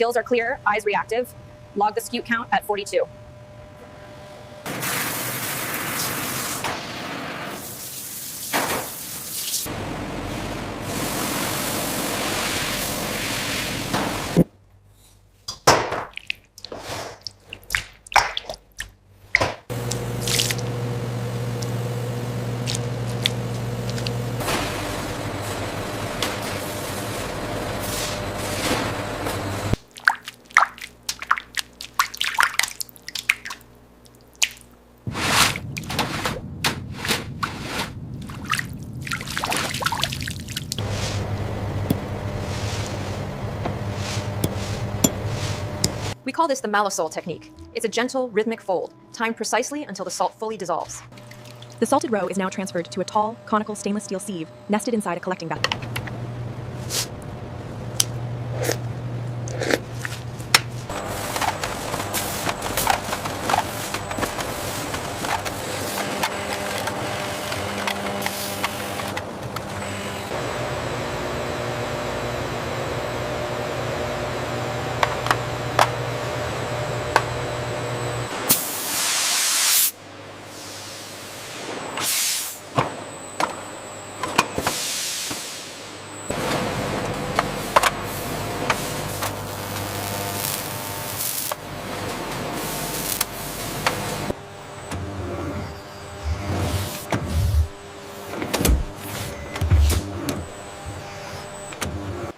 Gills are clear, eyes reactive. Log the scute count at 42. We call this the malossol technique. It's a gentle, rhythmic fold, timed precisely until the salt fully dissolves. The salted roe is now transferred to a tall, conical stainless steel sieve nested inside a collecting vessel.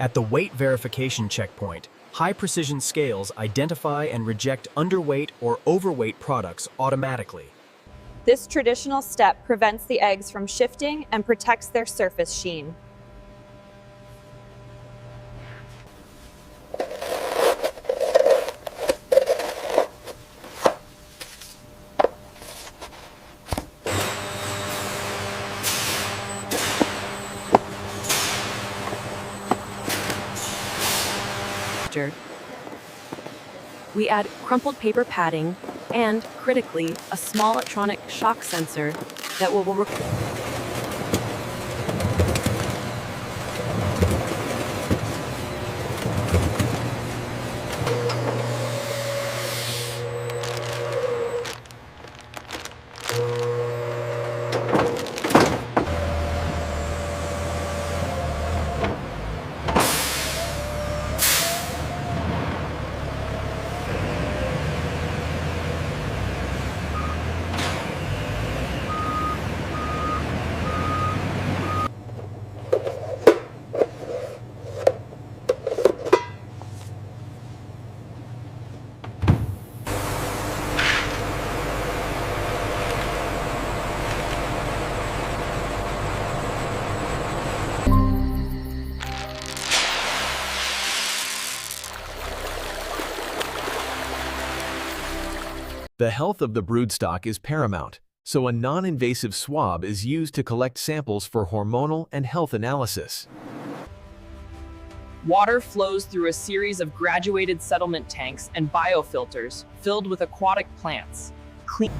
At the weight verification checkpoint, high-precision scales identify and reject underweight or overweight products automatically. This traditional step prevents the eggs from shifting and protects their surface sheen. We add crumpled paper padding and, critically, a small electronic shock sensor that will The health of the broodstock is paramount, so a non-invasive swab is used to collect samples for hormonal and health analysis. Water flows through a series of graduated settlement tanks and biofilters filled with aquatic plants. Clean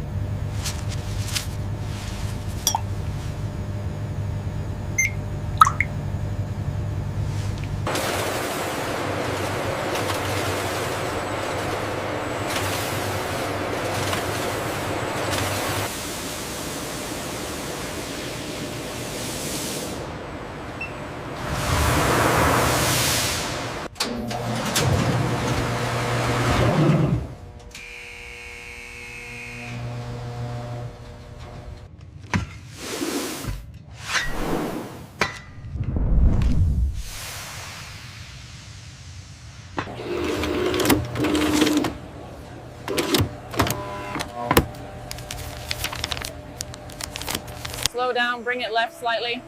Slow down, bring it left slightly.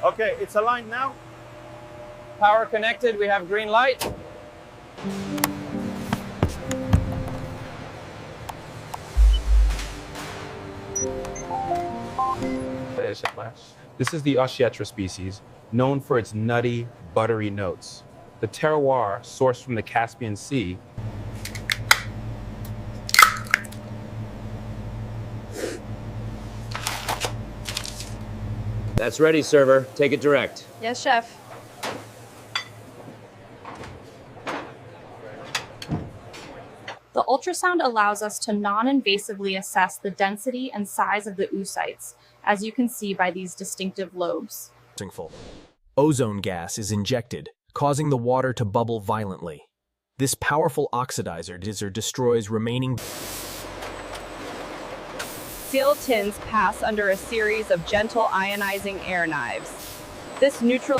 Okay, it's aligned now. Power connected, we have green light. This is the Oschietra species, known for its nutty, buttery notes. The terroir, sourced from the Caspian Sea, That's ready, server. Take it direct. Yes, chef. ultrasound allows us to non-invasively assess the density and size of the oocytes, as you can see by these distinctive lobes. Ozone gas is injected, causing the water to bubble violently. This powerful oxidizer destroys remaining. Sealed tins pass under a series of gentle ionizing air knives. This neutral.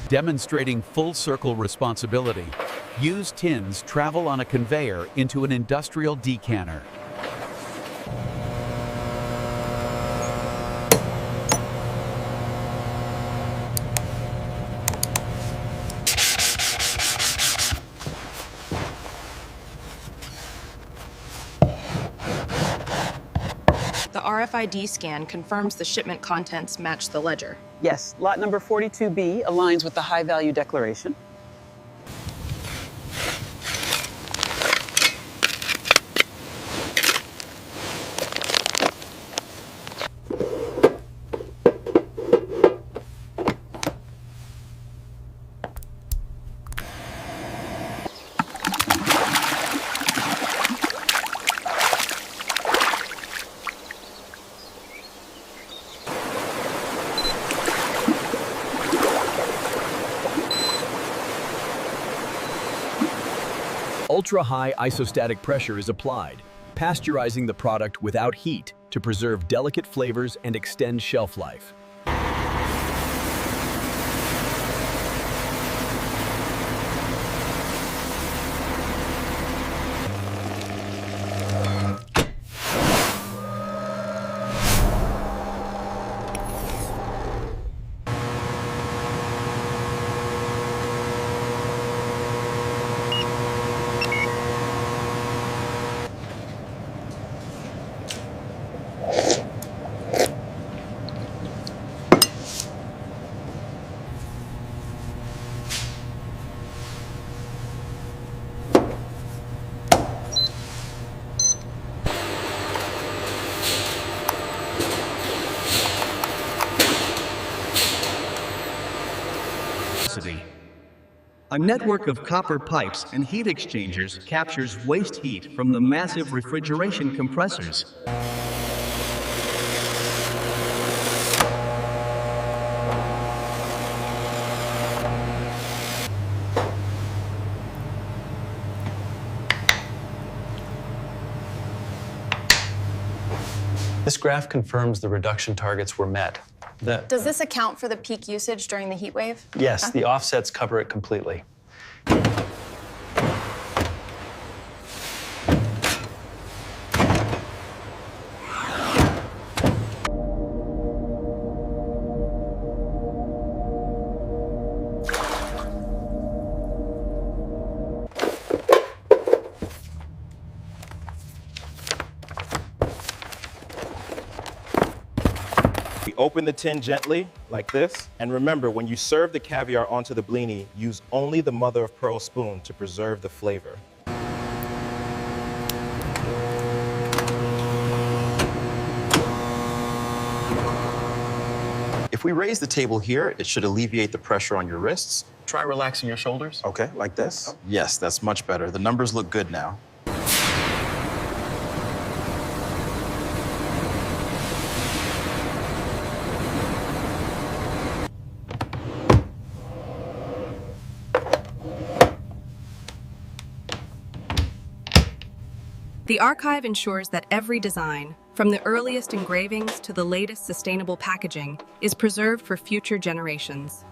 Demonstrating full circle responsibility, used tins travel on a conveyor into an industrial decanter. The RFID scan confirms the shipment contents match the ledger. Yes, lot number 42B aligns with the high value declaration. Ultra-high isostatic pressure is applied, pasteurizing the product without heat to preserve delicate flavors and extend shelf life. A network of copper pipes and heat exchangers captures waste heat from the massive refrigeration compressors. This graph confirms the reduction targets were met. Does this account for the peak usage during the heat wave? Yes, the offsets cover it completely. Open the tin gently, like this. And remember, when you serve the caviar onto the blini, use only the mother-of-pearl spoon to preserve the flavor. If we raise the table here, it should alleviate the pressure on your wrists. Try relaxing your shoulders. Okay, like this? Yes, that's much better. The numbers look good now. The archive ensures that every design, from the earliest engravings to the latest sustainable packaging, is preserved for future generations.